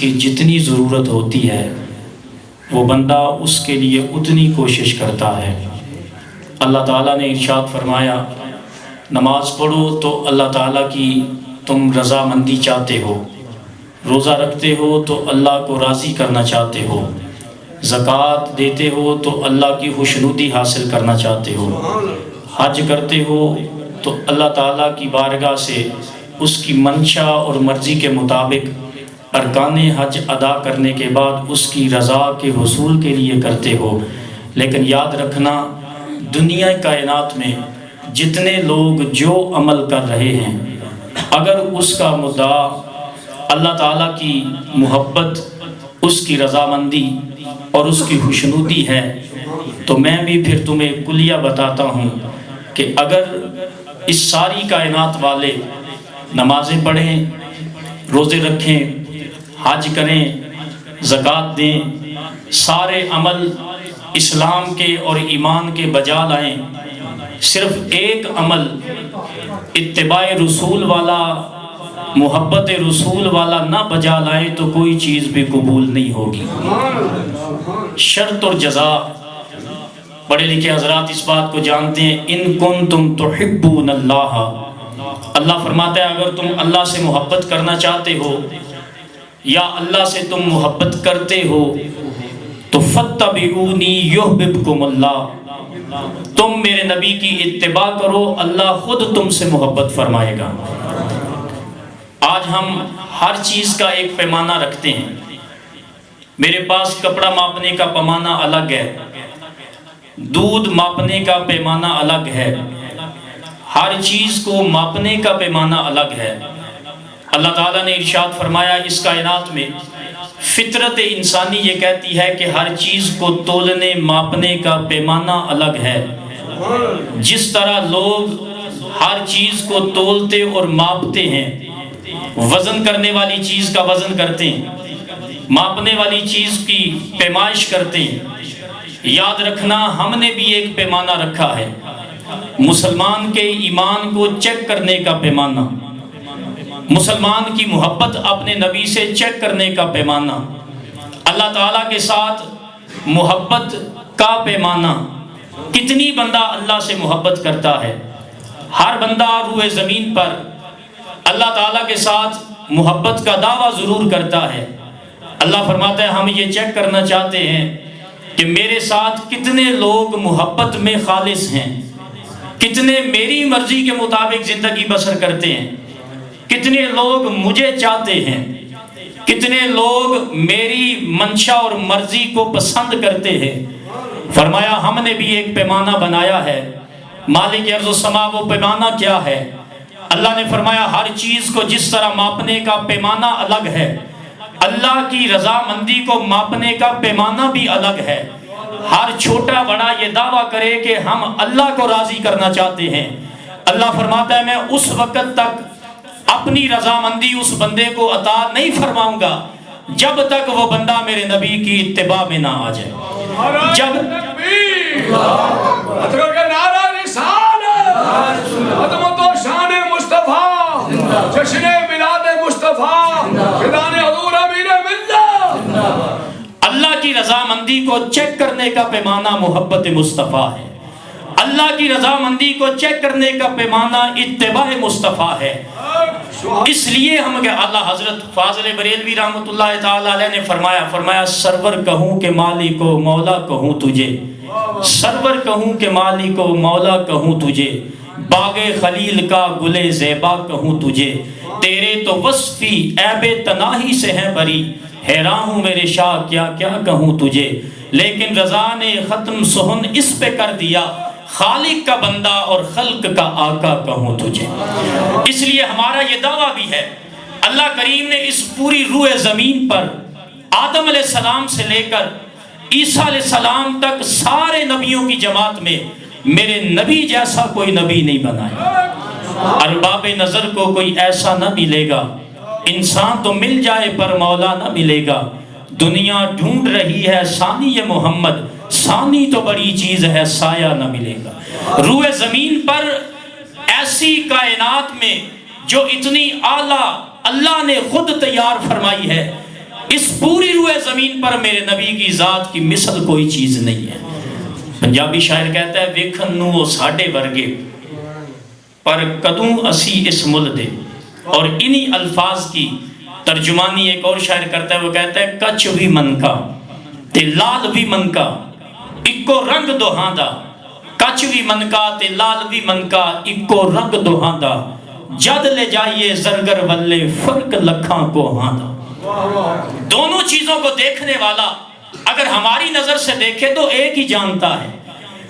کی جتنی ضرورت ہوتی ہے وہ بندہ اس کے لیے اتنی کوشش کرتا ہے۔ اللہ تعالیٰ نے ارشاد فرمایا نماز پڑھو تو اللہ تعالیٰ کی تم رضامندی چاہتے ہو، روزہ رکھتے ہو تو اللہ کو راضی کرنا چاہتے ہو، زکوٰۃ دیتے ہو تو اللہ کی خوشنودی حاصل کرنا چاہتے ہو، حج کرتے ہو تو اللہ تعالیٰ کی بارگاہ سے اس کی منشا اور مرضی کے مطابق ارکان حج ادا کرنے کے بعد اس کی رضا کے حصول کے لیے کرتے ہو۔ لیکن یاد رکھنا دنیا کائنات میں جتنے لوگ جو عمل کر رہے ہیں اگر اس کا مدعا اللہ تعالیٰ کی محبت، اس کی رضامندی اور اس کی خوشنودی ہے تو میں بھی پھر تمہیں کلیہ بتاتا ہوں کہ اگر اس ساری کائنات والے نمازیں پڑھیں، روزے رکھیں، حج کریں، زکوٰۃ دیں، سارے عمل اسلام کے اور ایمان کے بجا لائیں، صرف ایک عمل اتباع رسول والا، محبت رسول والا نہ بجا لائیں تو کوئی چیز بھی قبول نہیں ہوگی۔ شرط اور جزا، پڑھے لکھے حضرات اس بات کو جانتے ہیں، ان کنتم تحبون اللہ، اللہ فرماتا ہے اگر تم اللہ سے محبت کرنا چاہتے ہو یا اللہ سے تم محبت کرتے ہو تو فاتبعونی یحببکم اللہ، تم میرے نبی کی اتباع کرو، اللہ خود تم سے محبت فرمائے گا۔ آج ہم ہر چیز کا ایک پیمانہ رکھتے ہیں، میرے پاس کپڑا ماپنے کا پیمانہ الگ ہے، دودھ ماپنے کا پیمانہ الگ ہے، ہر چیز کو ماپنے کا پیمانہ الگ ہے۔ اللہ تعالیٰ نے ارشاد فرمایا اس کائنات میں فطرت انسانی یہ کہتی ہے کہ ہر چیز کو تولنے ماپنے کا پیمانہ الگ ہے۔ جس طرح لوگ ہر چیز کو تولتے اور ماپتے ہیں، وزن کرنے والی چیز کا وزن کرتے ہیں، ماپنے والی چیز کی پیمائش کرتے ہیں، یاد رکھنا ہم نے بھی ایک پیمانہ رکھا ہے، مسلمان کے ایمان کو چیک کرنے کا پیمانہ، مسلمان کی محبت اپنے نبی سے چیک کرنے کا پیمانہ، اللہ تعالیٰ کے ساتھ محبت کا پیمانہ، کتنی بندہ اللہ سے محبت کرتا ہے۔ ہر بندہ روئے زمین پر اللہ تعالیٰ کے ساتھ محبت کا دعویٰ ضرور کرتا ہے۔ اللہ فرماتا ہے ہم یہ چیک کرنا چاہتے ہیں کہ میرے ساتھ کتنے لوگ محبت میں خالص ہیں، کتنے میری مرضی کے مطابق زندگی بسر کرتے ہیں، کتنے لوگ مجھے چاہتے ہیں، کتنے لوگ میری منشا اور مرضی کو پسند کرتے ہیں۔ فرمایا ہم نے بھی ایک پیمانہ بنایا ہے، مالک ارض و سما وہ پیمانہ کیا ہے؟ اللہ نے فرمایا ہر چیز کو جس طرح ماپنے کا پیمانہ الگ ہے، اللہ کی رضامندی کو ماپنے کا پیمانہ بھی الگ ہے۔ ہر چھوٹا بڑا یہ دعویٰ کرے کہ ہم اللہ کو راضی کرنا چاہتے ہیں، اللہ فرماتا ہے میں اس وقت تک اپنی رضامندی اس بندے کو عطا نہیں فرماؤں گا جب تک وہ بندہ میرے نبی کی اتباع میں نہ آ جائے۔ جب نعرہ رسالت، عظمت و شان مصطفیٰ، جشن میلاد مصطفیٰ، فدان حضور امین ملت۔ اللہ کی رضامندی کو چیک کرنے کا پیمانہ محبت مصطفیٰ ہے، اللہ کی رضامندی کو چیک کرنے کا پیمانہ اتباع مصطفیٰ ہے۔ اس لیے ہم اللہ حضرت فاضل بریلوی رحمۃ اللہ تعالی علیہ نے فرمایا سرور کہوں کہ مالک و مولا کہوں تجھے، سرور کہوں کہ مالک و مولا کہوں تجھے، باغ خلیل کا گل زیبا کہوں تجھے، تیرے تو وصفی عیب تناہی سے ہیں بری، حیران ہوں میرے شاہ کیا کیا کہوں تجھے، لیکن رضا نے ختم سہن اس پہ کر دیا، خالق کا بندہ اور خلق کا آقا کہوں تجھے۔ اس لیے ہمارا یہ دعویٰ بھی ہے، اللہ کریم نے اس پوری روح زمین پر آدم علیہ السلام سے لے کر عیسیٰ علیہ السلام تک سارے نبیوں کی جماعت میں میرے نبی جیسا کوئی نبی نہیں بنایا۔ ارباب نظر کو کوئی ایسا نہ ملے گا، انسان تو مل جائے پر مولا نہ ملے گا، دنیا ڈھونڈ رہی ہے ثانی محمد، ثانی تو بڑی چیز ہے سایہ نہ ملے گا۔ روح زمین پر ایسی کائنات میں جو اتنی اعلیٰ اللہ نے خود تیار فرمائی ہے، اس پوری روئے زمین پر میرے نبی کی ذات کی مثل کوئی چیز نہیں ہے۔ پنجابی شاعر کہتا ہے ویکھن نوں وہ ساڈے ورگے پر کدوں اسی اس مل دے، اور انہی الفاظ کی ترجمانی ایک اور شاعر کرتا ہے، وہ کہتا ہے کچ بھی منکا تے لال بھی منکا اکو رنگ دوہاں دا، کچ بھی منکا تے لال بھی منکا اکو رنگ دوہاں دا، جد لے جائیے زرگر والے فرق لکھاں کو ہاں دا۔ دونوں چیزوں کو دیکھنے والا اگر ہماری نظر سے دیکھے تو ایک ہی جانتا ہے،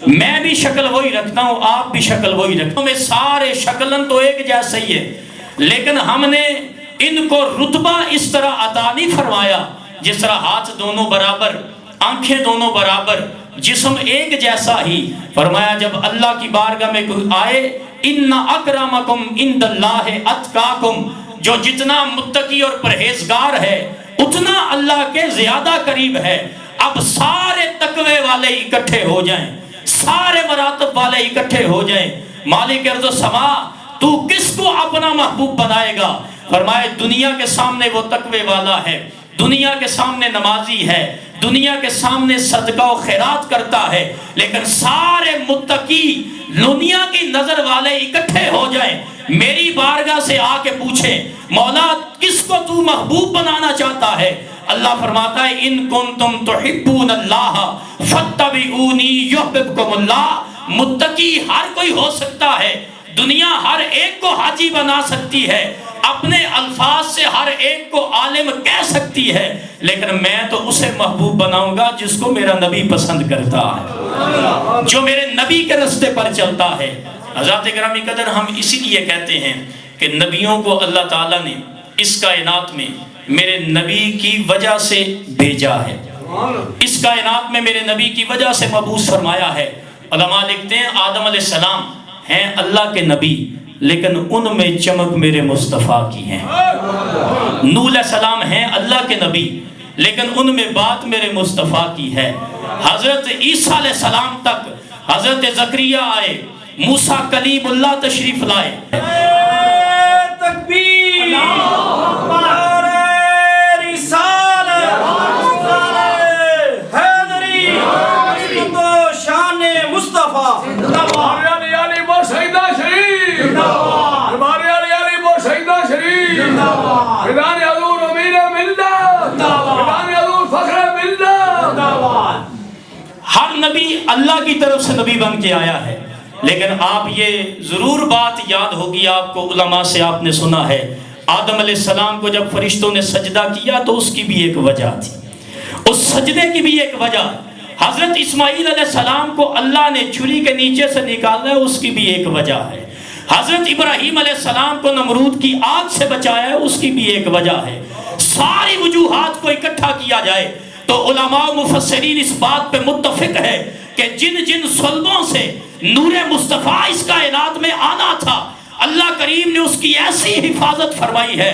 میں بھی شکل وہی رکھتا ہوں، آپ بھی شکل وہی رکھتا ہوں، میں سارے شکلن تو ایک جیسے ہی ہے، لیکن ہم نے ان کو رتبہ اس طرح عطا نہیں فرمایا جس طرح ہاتھ دونوں برابر، آنکھیں دونوں برابر، جسم ایک جیسا ہی۔ فرمایا جب اللہ کی بارگاہ میں کوئی آئے، ان اکرمکم عند اللہ اتقاکم، جو جتنا متقی اور پرہیزگار ہے اتنا اللہ کے زیادہ قریب ہے۔ اب سارے تقوی والے اکٹھے ہو جائیں، سارے مراتب والے اکٹھے ہو جائیں، مالک ارض و سما تو کس کو اپنا محبوب بنائے گا؟ فرمائے دنیا کے سامنے وہ تقوی والا ہے، دنیا کے سامنے نمازی ہے، دنیا کے سامنے صدقہ و خیرات کرتا ہے، لیکن سارے متقی دنیا کی نظر والے اکٹھے ہو جائیں، میری بارگاہ سے آ کے پوچھیں مولا کس کو تو محبوب بنانا چاہتا ہے؟ اللہ فرماتا ہے ان کنتم تحبون اللہ فاتبعونی یحببکم اللہ۔ متقی ہر کوئی ہو سکتا ہے، دنیا ہر ایک کو حاجی بنا سکتی ہے، اپنے الفاظ سے ہر ایک کو عالم کہہ سکتی ہے، لیکن میں تو اسے محبوب بناؤں گا جس کو میرا نبی پسند کرتا ہے، جو میرے نبی کے راستے پر چلتا ہے۔ حضرات گرامی قدر، ہم اسی لیے کہتے ہیں کہ نبیوں کو اللہ تعالیٰ نے اس کائنات میں میرے نبی کی وجہ سے بھیجا ہے، اس کائنات میں میرے نبی کی وجہ سے مبعوث فرمایا ہے۔ علماء لکھتے ہیں آدم علیہ السلام ہیں اللہ کے نبی، لیکن ان میں چمک میرے مصطفیٰ کی ہیں۔ نوح علیہ السلام ہیں اللہ کے نبی، لیکن ان میں بات میرے مصطفیٰ کی ہے۔ حضرت عیسیٰ علیہ السلام تک حضرت زکریا آئے، موسیٰ کلیم اللہ تشریف لائے۔ تکبیر، ہر نبی اللہ کی طرف سے نبی بن کے آیا ہے، لیکن آپ یہ ضرور بات یاد ہوگی آپ کو، علماء سے آپ نے سنا ہے آدم علیہ السلام کو جب فرشتوں نے سجدہ کیا تو اس کی بھی ایک وجہ تھی، اس سجدے کی بھی ایک وجہ۔ حضرت اسماعیل علیہ السلام کو اللہ نے چھری کے نیچے سے نکالا ہے، اس کی بھی ایک وجہ ہے۔ حضرت ابراہیم علیہ السلام کو نمرود کی آگ سے بچایا ہے، اس کی بھی ایک وجہ ہے۔ ساری وجوہات کو اکٹھا کیا جائے تو علماء و مفسرین اس بات پہ متفق ہے کہ جن جن صلبوں سے نور مصطفیٰ اس کائنات میں آنا تھا، اللہ کریم نے اس کی ایسی حفاظت فرمائی ہے،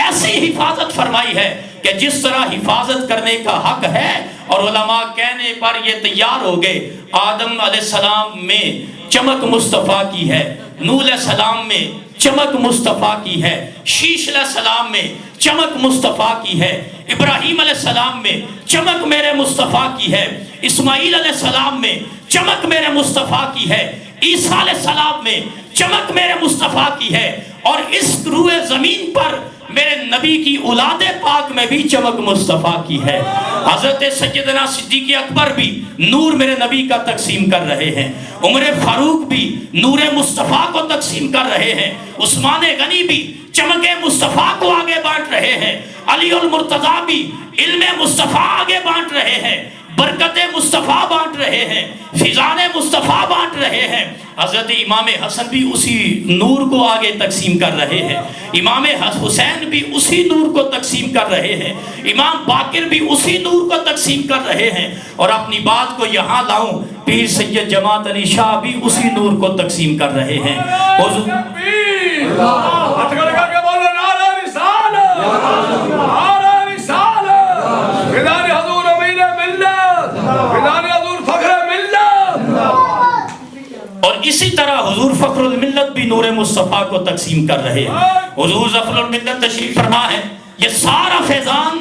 ایسی حفاظت فرمائی ہے کہ جس طرح حفاظت کرنے کا حق ہے، اور علماء کہنے پر یہ تیار ہو گئے۔ آدم علیہ السلام میں چمک مصطفیٰ کی ہے، نوح علیہ السلام میں چمک مصطفیٰ کی ہے، شیش علیہ السلام میں چمک مصطفیٰ کی ہے، ابراہیم علیہ السلام میں چمک میرے مصطفیٰ کی ہے، اسماعیل علیہ السلام میں چمک میرے مصطفیٰ کی ہے، عیسیٰ علیہ السلام میں چمک میرے مصطفیٰ کی ہے، اور اس روئے زمین پر میرے نبی کی اولاد پاک میں بھی چمک مصطفیٰ کی ہے۔ حضرت سیدنا صدیق اکبر بھی نور میرے نبی کا تقسیم کر رہے ہیں، عمر فاروق بھی نور مصطفیٰ کو تقسیم کر رہے ہیں، عثمان غنی بھی چمک مصطفیٰ کو آگے بانٹ رہے ہیں، علی المرتضیٰ بھی علم مصطفیٰ آگے بانٹ رہے ہیں، برکت مصطفیٰ بانٹ رہے ہیں، فضان مصطفیٰ بانٹ رہے ہیں۔ حضرت امام حسن بھی اسی نور کو آگے تقسیم کر رہے ہیں، امام حسین بھی اسی نور کو تقسیم کر رہے ہیں، امام باقر بھی اسی نور کو تقسیم کر رہے ہیں، اور اپنی بات کو یہاں لاؤں، پیر سید جماعت علی شاہ بھی اسی نور کو تقسیم کر رہے ہیں۔ اور اسی طرح حضور فخر الملت بھی نور مصطفیٰ کو تقسیم کر رہے ہیں۔ حضور ظفر الملت تشریف فرما ہے، یہ سارا فیضان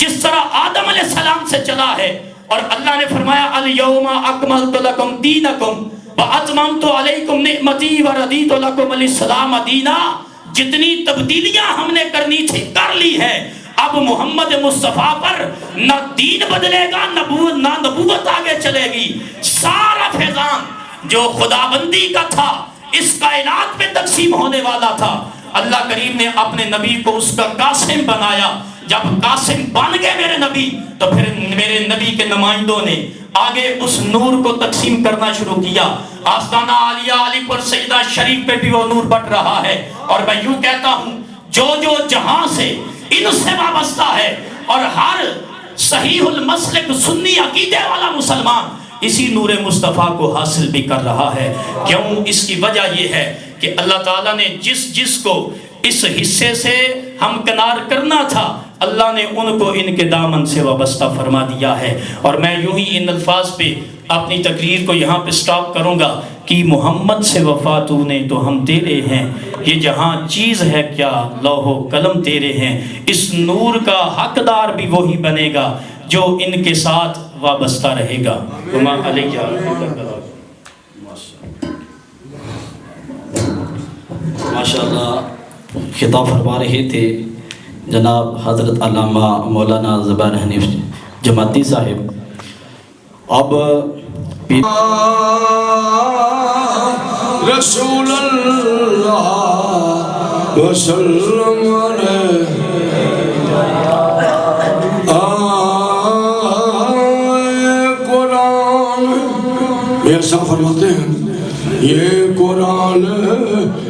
جس طرح آدم علیہ السلام سے چلا ہے، اور اللہ نے فرمایا الیوم اکملت لکم دینکم واتممت علیکم نعمتی وردیت لکم الاسلام دینا۔ جتنی تبدیلیاں ہم نے کرنی تھی کر لی ہے، اب محمد مصطفیٰ پر نہ دین بدلے گا نہ نبوت آگے چلے گی۔ سارا فیضان جو خداوندی کا تھا اس کائنات میں تقسیم ہونے والا تھا، اللہ کریم نے اپنے نبی کو اس کا قاسم بنایا۔ جب قاسم بن گئے میرے نبی تو پھر میرے نبی کے نمائندوں نے آگے اس نور کو تقسیم کرنا شروع کیا۔ آستانہ عالیہ علی پر سجدہ شریف پہ بھی وہ نور بٹ رہا ہے، اور میں یوں کہتا ہوں جو جہاں سے ان سے وابستہ ہے، اور ہر صحیح المسلک سنی عقیدے والا مسلمان اسی نور مصطفیٰ کو حاصل بھی کر رہا ہے۔ کیوں؟ اس کی وجہ یہ ہے کہ اللہ تعالیٰ نے جس کو اس حصے سے ہم کنار کرنا تھا، اللہ نے ان کو ان کے دامن سے وابستہ فرما دیا ہے۔ اور میں یوں ہی ان الفاظ پہ اپنی تقریر کو یہاں پہ سٹاپ کروں گا کہ محمد سے وفا تو نے تو ہم تیرے ہیں، یہ جہاں چیز ہے کیا لوح و قلم تیرے ہیں۔ اس نور کا حقدار بھی وہی بنے گا جو ان کے ساتھ وابستہ رہے گا۔ وما علیہ ماشاءاللہ خطاب فرما رہے تھے جناب حضرت علامہ مولانا زبیر حنیف جماعتی صاحب۔ اب رسول اللہ وسلم قرآن، ایسا فرماتے ہیں یہ قرآن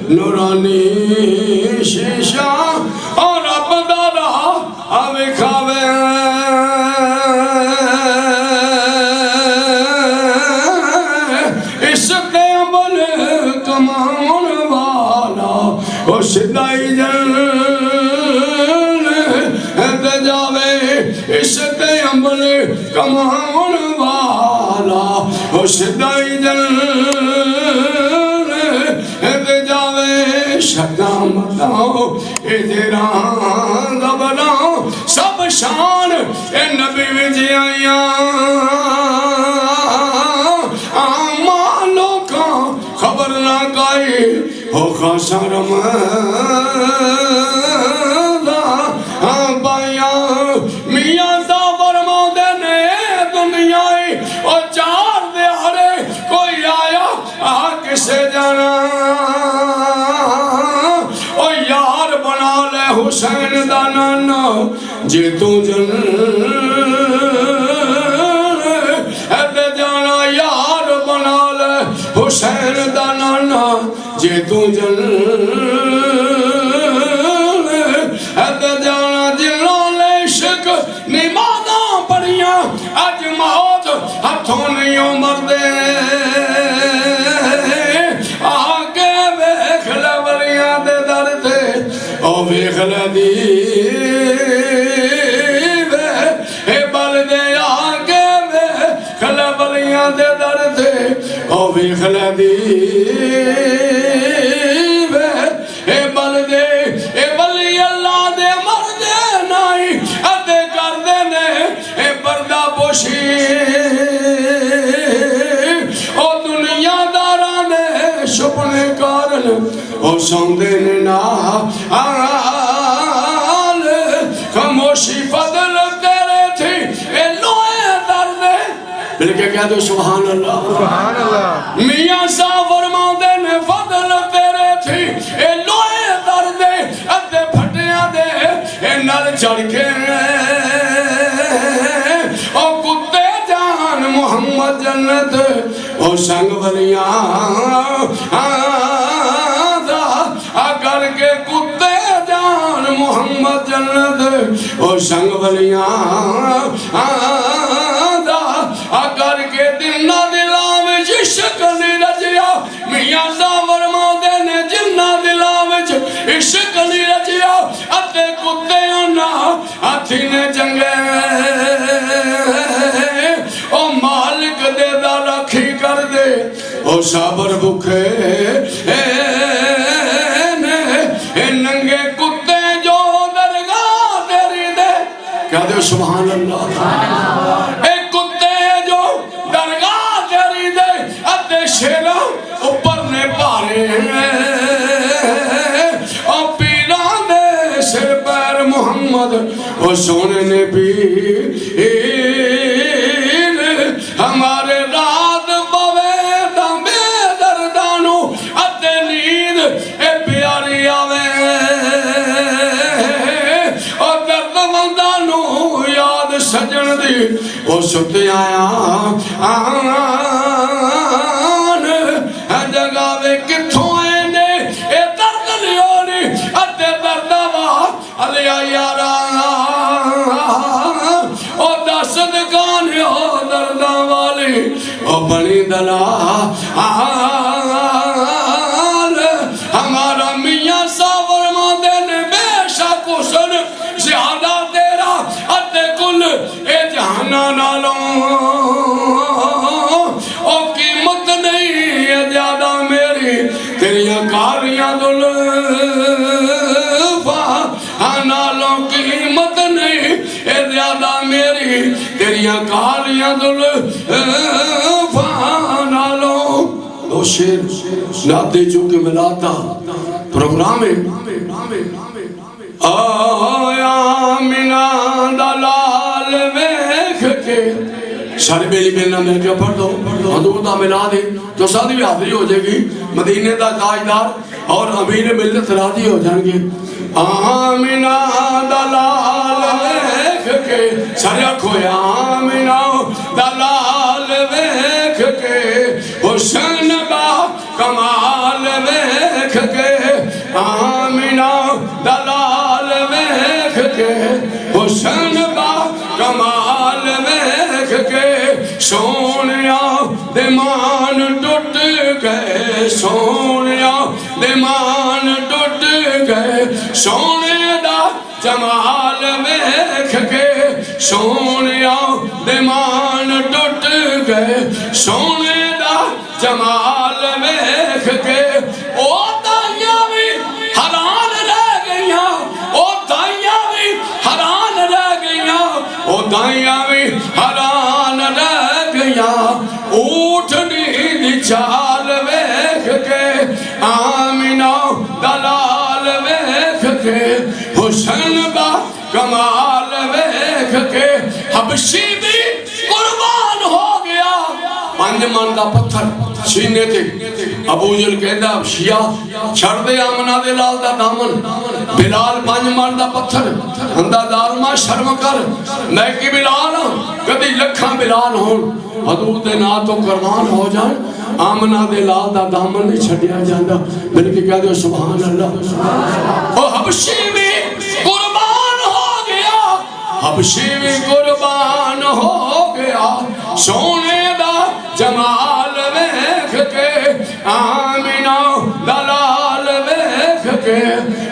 نورانی شیشہ اور اب دادا اب کھاوے اس کے عمل کمان والا اور شدائی جن جاوے، اس کے عمل کمان والا اور شدائی جن جاوے، شکام بتاؤ ادھران دبلاؤ سب شان اے نبی وجی آئیاں آمالوں کا خبر نہ گائی ہو خاصا رمضان بائیاں میاں زاور مودے نے دنیای اور چار دیارے کوئی آیا کسے جانا اور یار بنا لے حسین دانانا جی تو جن ایتے جانا یار بنا لے حسین دانانا جی تو جن ایتے جانا جنوں لے عشق نمازاں پڑھیاں اج موت ہتھوں نہیں مردے آگے ویکھ لے ولیاں دے در تے او ویکھ لے دی اے بل دے آگے ویکھ لے ولیاں دے در تے او ویکھ لے دی اے بل دے اے ولی اللہ دے مردے نائی ادے کر دے نے اے پردہ پوشی او دنیا داران شپنے کارن او سوندے نا آل خاموشی فضل تیرے تھی اے لوئے دردے بلکہ کہہ دو سبحان اللہ میاں سافر موندے نے فضل تیرے تھی اے لوئے دردے ادھے پھٹیاں دے اے نر چڑھ کے او کتے جان محمد جنت او سنگ ولیاں اگر کے کتے جان محمد جنت او سنگ ولیاں اگر کے دنہ دلاں وچ عشق نہیں رجیا میاں زاور موندے نے جنہ دلاں وچ عشق نہیں رجیا اتے کتے آنا ہاتھی نے جنگے او مالک دے دا رکھی کر دے او صبر بکھے ننگے کتے جو درگاہ تیری دے کہہ دے سبحان اللہ. اے کتے جو درگاہ تیری دے ادھے شیرہ اوپر نے پارے اور پیران دے سر پیر محمد اور سونے نے پیر ہمارے رات بوے دمے دردانو ادھے نیند اے پیاری آوے اور درد مندانو یاد سجن دی وہ ستے آیا جگاوے کتھوں اینے اے درد لیونی ادھے دردوا علیہ یارا او دست گانے او دردہ والی او بنی دلال ہمارا میاں ساور مادن بے شک حسن زیادہ تیرا ادھے کل اے جہانا نالوں او قیمت نہیں ہے زیادہ میری تیریاں کاریاں دل نالوں قیمت نہیں ہے زیادہ میری تیریاں کاریاں دل نالوں. دو شیر ناتے جو کہ ملاتا پروگرام ہے آیا منا دلال ویکھ کے سارے بیلی بیلنا میں کیا پڑھ دو حضور دا ملا دے تو ساتھ بھی حاضری ہو جائے گی مدینے دا تاجدار اور امیر ملت راضی ہو جائیں گے. آمینہ دلال ویکھ کے سارے آنکھو آمینہ دلال ویکھ کے حسن با کمال ویکھ کے آمینہ دلال ویکھ کے حسن با کمال ویکھ کے سونیا دیمان ٹوٹ گئے سونیا دیمان ٹوٹ گئے سونے دا جمال ویکھ کے سونیا دیمان ٹوٹ گئے سونے دا جمال ویکھ کے او تائیاں بھی حران رہ گئیاں او تائیاں بھی حران رہ گئیاں او تائیاں بھی حران رہ گئیاں اوٹھنی دی چال ویکھ کے آمینہ دلال ویکھ کے حسن با کمال ویکھ کے حبشی بھی قربان ہو گیا. 5 من دا پتھر سینے تھے ابو جل کہندا شیعہ چھڑ دے آمنہ دے لال دا دامن بلال 5 من دا پتھر ہندہ دارما شرم کر میں کی بلال کدی لکھاں بلال ہون حضور دے نا تو قربان ہو جائیں آمنہ دے لال دا دامن نہیں چھڑیا جاندہ بلکہ کہہ دے سبحان اللہ. او حبشی بھی قربان ہو گیا حبشی بھی قربان ہو گیا سونے دا جمال ویکھ کے آمینہ دلال ویکھ کے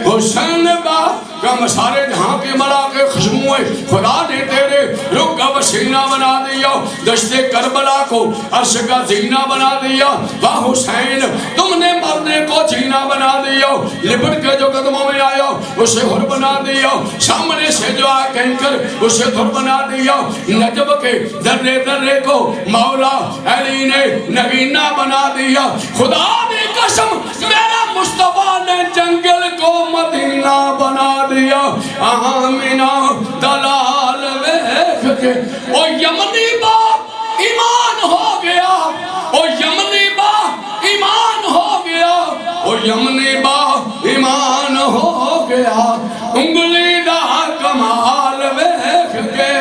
حسن با کم سارے جہاں کے ملا کے خشموئے خدا نے تیرے رکھ کا وسینہ بنا دیا دشت کربلا کو عرش کا زینہ بنا دیا واہ حسین تم نے مرنے کو جینہ بنا دیا لپٹ کے جو قدموں میں آیا اسے ہر بنا دیا سامنے سے جو آ کہیں کر اسے دھر بنا دیا نجب کے ذرے ذرے کو مولا علی نے نگینہ بنا دیا خدا نے قسم میرا مصطفیٰ نے جنگل کو مدینہ بنا دیا آمینہ دلال ویکھ کے او یمنی با ایمان ہو گیا او یمنی با ایمان ہو گیا او یمنی با ایمان ہو گیا انگلی دا کمال ویکھ کے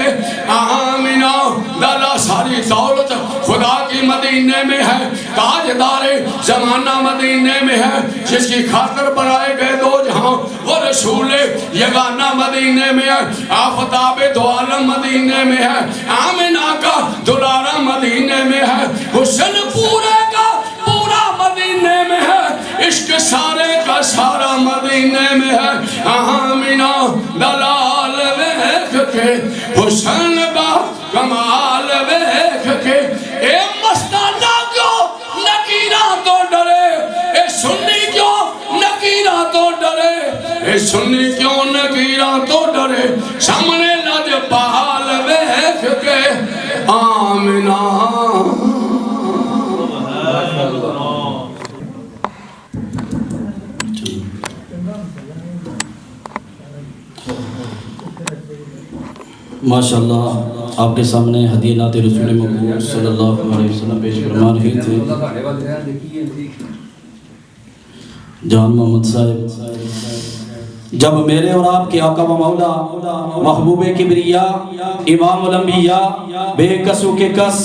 آمینہ دلال ساری دولت خدا کی مدینے میں ہے تاجدار زمانہ مدینے میں ہے جس کی خاطر بنائے گئے دو جہاں وہ رسول یگانہ مدینے میں ہے آفتاب دو عالم مدینے میں ہے آمنہ کا دلارہ مدینے میں ہے حسن پورے کا پورا مدینے میں ہے عشق سارے کا سارا مدینے میں ہے آمنہ دلال ویکھ کے حسن با کمال ویکھ کے اے مستانہ کیوں نکیرہ تو ڈرے اے سنی کیوں نکیرہ تو ڈرے اے سنی کیوں نکیرہ تو ڈرے سامنے لج پال ویکھ کے آمنہ ماشاءاللہ آپ کے سامنے ہدیہ نعت رسول مقبول صلی اللہ علیہ وسلم پیش فرما رہے تھے جان محمد صاحب۔ جب میرے اور آپ کے آقا و مولا محبوب کبریا امام الانبیاء بے کسو کے کس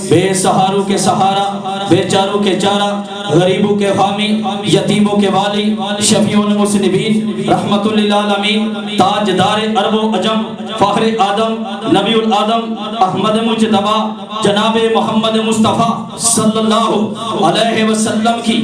بے سہاروں کے سہارا بے چاروں کے چارہ غریبوں کے حامی یتیموں کے والی شفیع المذنبین رحمت للعالمین تاجدار عرب و عجم فخر آدم نبی الآدم احمد مجتبی جناب محمد مصطفیٰ صلی اللہ علیہ وسلم کی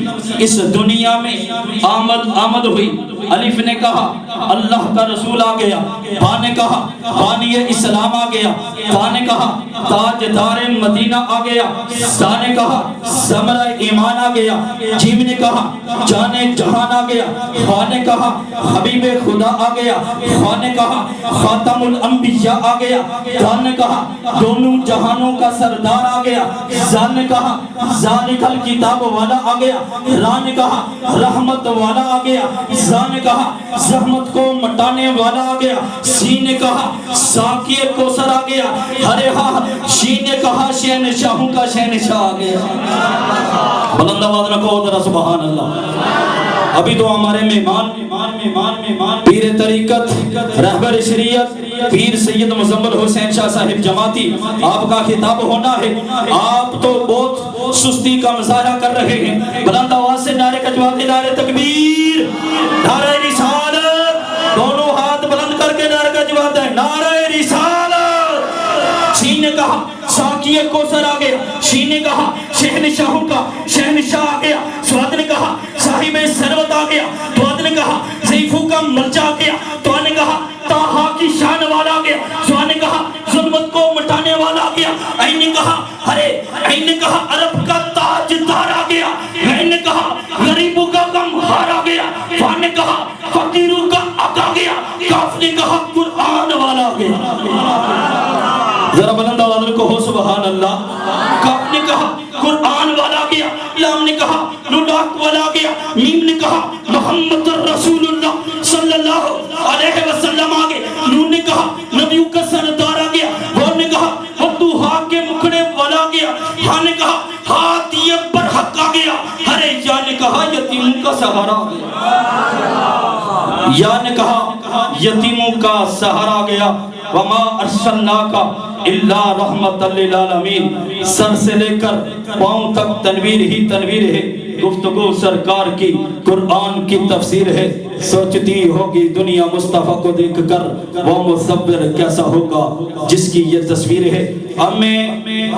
اس دنیا میں آمد ہوئی۔ الف نے کہا اللہ کا رسول آ گیا، با نے کہا بانی اسلام آ گیا، تا نے کہا تاجدار مدینہ آ گیا، سا نے کہا ثمرہ ایمان آ گیا، جیم نے کہا جانے جہان آ گیا، خا نے کہا حبیب خدا آ گیا، خا نے کہا خاتم الانبیاء آ گیا، تا نے کہا دونوں جہانوں کا سردار آ گیا، زا نے کہا ذالک الکتاب والا آ گیا، را نے کہا رحمت والا آ گیا، زا نے کہا زحمت کو مٹانے والا آ گیا، سی نے کہا ساقی کوثر آ گیا، ہرے ہاں شی نے کہا شہنشاہوں کا شہنشاہ آ گیا۔ بلند آواز میں کہو ذرا سبحان اللہ۔ ابھی تو ہمارے مہمان پیر طریقت رہبر شریعت پیر سید مزمل حسین شاہ صاحب جماعتی آپ کا خطاب ہونا ہے۔ آپ تو بہت سستی کا مظاہرہ کر رہے ہیں، بلند آواز سے نعرے کجواتے نعرے تکبیر نعرہ رسالت، دونوں ہاتھ بلند کر کے نعرہ کجواتے ہیں نعرہ رسالت۔ سی نے کہا ساقی کوثر آ گیا، شی نے کہا شہنشاہوں کا شہنشاہ آ گیا، سواد نے کہا صاحب ثروت آ گیا، دواد نے کہا ضعیفوں کا مرجع آ گیا، تو نے کہا طٰہٰ کی شان والا آ گیا، سوا نے کہا ظلمت کو مٹانے والا آ گیا، عین نے کہا عین نے کہا عرب کا تاجدار آ گیا، عین نے کہا غریبوں کا غمخوار آ گیا، فا نے کہا فقیروں کا حق آ گیا، کاف نے کہا قرآن والا آ گیا۔ ذرا بلند آواز میں کہو سبحان اللہ۔ کاف نے کہا قرآن والا آ گیا، لام نے کہا لولاک والا آ گیا، میم نے کہا محمد رسول اللہ صلی اللہ علیہ وسلم آ گئے، نون نے کہا نبیوں کا سردار آ گیا، غور نے کہا فتوحا کے مکھڑے والا آ گیا، ہاں نے کہا ہاتھی برحق آ گیا، ہرے یا نے کہا یتیموں کا سہارا آ گیا، یا نے کہا یتیموں کا سہارا آ گیا، وما ارسلناک الا رحمت للعالمین۔ سر سے لے کر پاؤں تک تنویر ہی تنویر ہے، گفتگو سرکار کی قرآن کی تفسیر ہے، سوچتی ہوگی دنیا مصطفیٰ کو دیکھ کر وہ مصور کیسا ہوگا جس کی یہ تصویر ہے۔ اب میں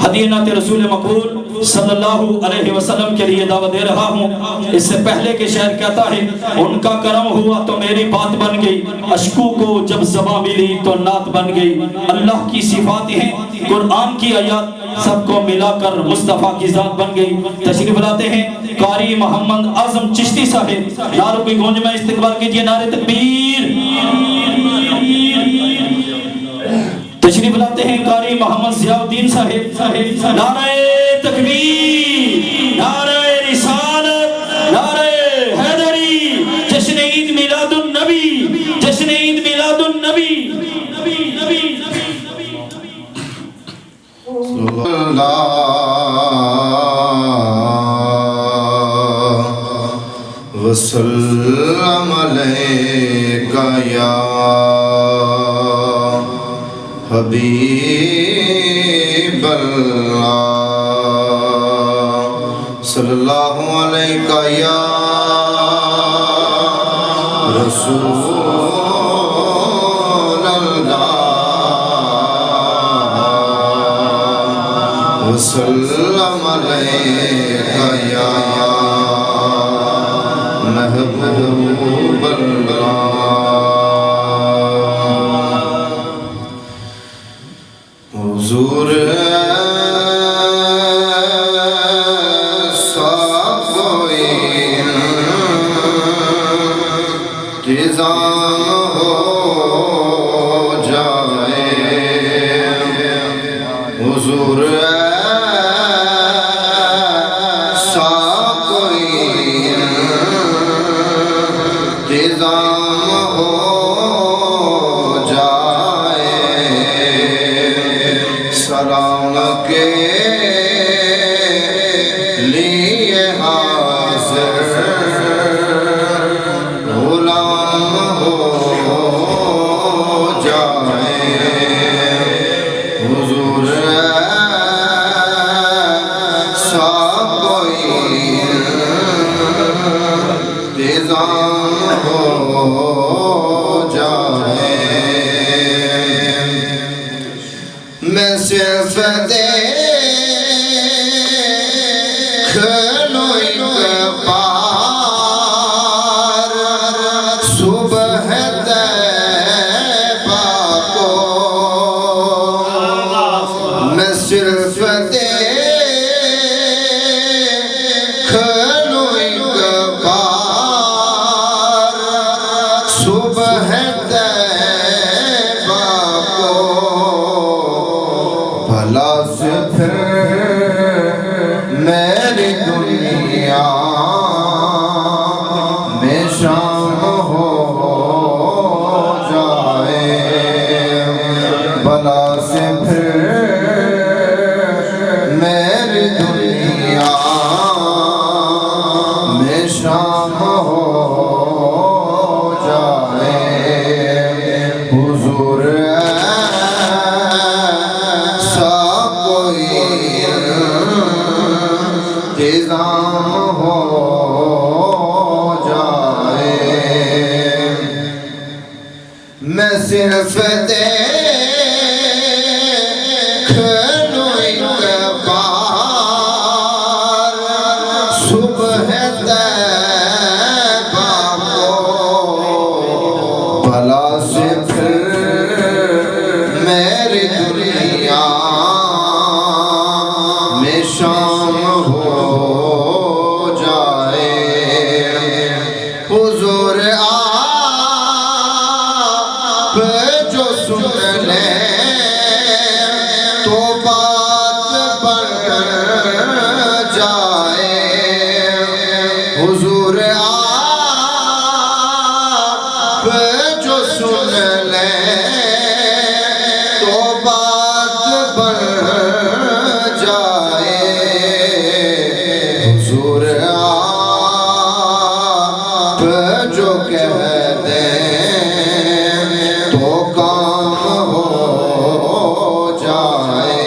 ہدیہ نعت رسول مقبول صلی اللہ علیہ وسلم کے لیے دعوت دے رہا ہوں۔ اس سے پہلے کہ شاعر کہتا ہے ان کا کرم ہوا تو میری بات بن گئی، اشکو کو جب زباں ملی تو نعت بن گئی۔ اللہ کی صفات ہیں، قرآن کی آیات سب کو ملا کر مصطفیٰ کی ذات بن گئی۔ تشریف لاتے ہیں قاری محمد اعظم چشتی صاحب، نعروں کی گونج میں استقبال کیجئے نعرہ تکبیر۔ تشریف لاتے ہیں قاری محمد ضیاء الدین صاحب، نعرہ تکبیر، نعرہ رسالت، نعرہ حیدری، جشن عید میلاد النبی، جشن عید میلاد النبی۔ وسلم علیک یا حبیب اللہ، صلی اللہ علیک یا رسول اللہ، وسلم علیک یا محبوب اللہ۔ حضور ایسا کوئی انتظام ہو جائے، حضور ایسا کوئی انتظام ہو جائے سلام کے لیے حاضر غلام ہو جائے حضور ایسا کوئی انتظام ہو جائے میں صرف دیکھ لوں ایک بار صبح طیبہ کو میں صرف دیکھ لوں ایک بار صبح طیبہ کو بھلا سے پھر میری دنیا میں شام ہو جائے بھلا سے پھر میری دنیا میں شام ہو جائے حضور ایسا کوئی انتظام ہو جائے میں صرف دیکھ لوں ایک بار صبح طیبہ کو بھلا سے پھر میری دنیا میں شام ہو جائے حضور آپ جو سن لیں تو بات بن جائے حضور آپ جو سن لیں تو بات بن جائے حضور آپ جو کہہ دیں تو کام ہو جائے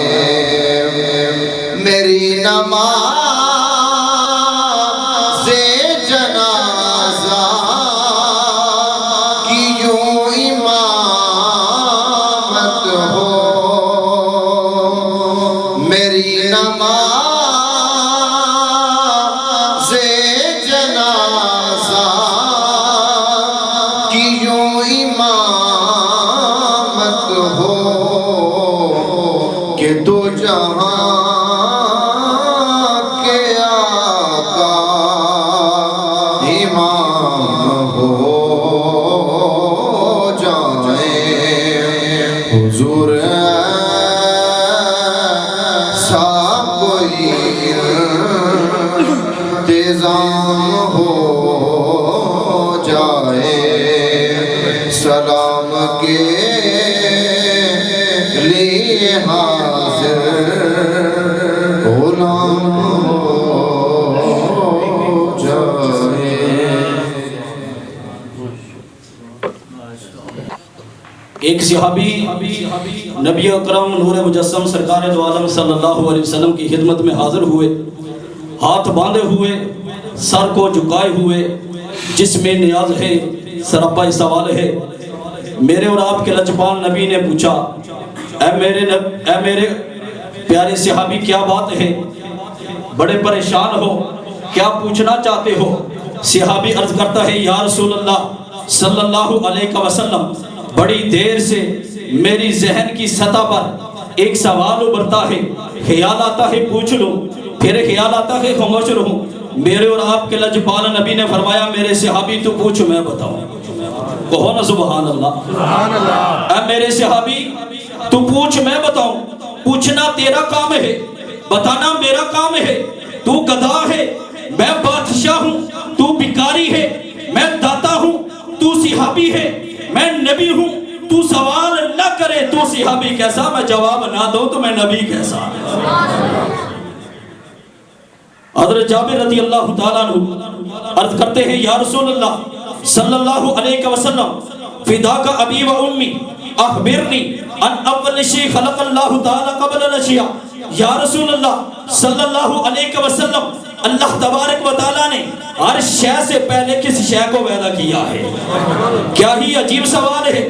میری نماز جنازہ کی یوں امامت ہو میری نماز جنازہ کی یوں امامت ہو کہ تو جہاں کے آقا امام ہو جائے حضور ایسا کوئی انتظام ہو جائے سلام کے لیے حاضر غلام ہو جائے ایک صحابی نبی اکرم نور مجسم سرکار دو عالم صلی اللہ علیہ وسلم کی خدمت میں حاضر ہوئے ہاتھ باندھے ہوئے سر کو جھکائے ہوئے جس میں نیاز ہے سراپا سوال ہے میرے اور آپ کے لجپال نبی نے پوچھا اے میرے پیارے صحابی کیا بات ہے بڑے پریشان ہو کیا پوچھنا چاہتے ہو صحابی عرض کرتا ہے یا رسول اللہ صلی اللہ علیہ وسلم بڑی دیر سے میری ذہن کی سطح پر ایک سوال ابھرتا ہے خیال آتا ہے پوچھ لوں پھر خیال آتا ہے خاموش رہوں میرے اور آپ کے لجپال نبی نے فرمایا میرے صحابی تو پوچھ میں بتاؤں کہو نا سبحان اللہ اے میرے صحابی تو پوچھ میں بتاؤں پوچھنا تیرا کام ہے، بتانا میرا کام ہے۔ تو گدھا ہے، میں بادشاہ ہوں، تو بھکاری ہے، میں داتا ہوں، تو صحابی ہے، میں نبی ہوں۔ تو سوال نہ کرے تو صحابی کیسا، میں جواب نہ دوں تو میں نبی کیسا۔ حضرت جابر رضی اللہ تعالیٰ عنہ عرض کرتے ہیں یا رسول اللہ صلی اللہ علیہ وسلم فداک ابی و امی اخبرنی ان اول شیء خلق اللہ تعالیٰ قبل الاشیاء۔ یا رسول اللہ صلی اللہ علیہ وسلم اللہ تبارک و تعالیٰ نے ہر شے سے پہلے کس شے کو پیدا کیا ہے؟ کیا ہی عجیب سوال ہے۔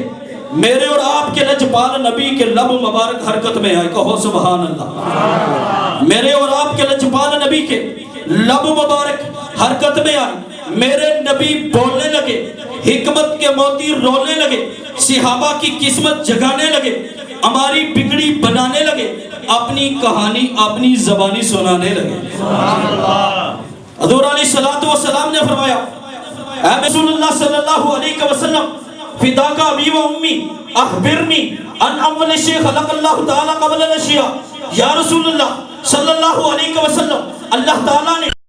میرے اور آپ کے لجپال نبی کے لب مبارک حرکت میں آئے، کہو سبحان اللہ۔ میرے اور آپ کے لجپال نبی کے لب مبارک حرکت میں آئے، میرے نبی بولنے لگے، حکمت کے موتی رونے لگے، صحابہ کی قسمت جگانے لگے، ہماری بگڑی بنانے لگے، اپنی کہانی اپنی زبانی سنانے لگے۔ حضور علیہ السلام نے فرمایا اے رسول اللہ صلی اللہ علیہ وسلم فداک ابی و امی اخبرنی ان اول شیء خلق اللہ تعالیٰ قبل الاشیاء۔ یا رسول اللہ صلی اللہ علیہ وسلم اللہ تعالیٰ نے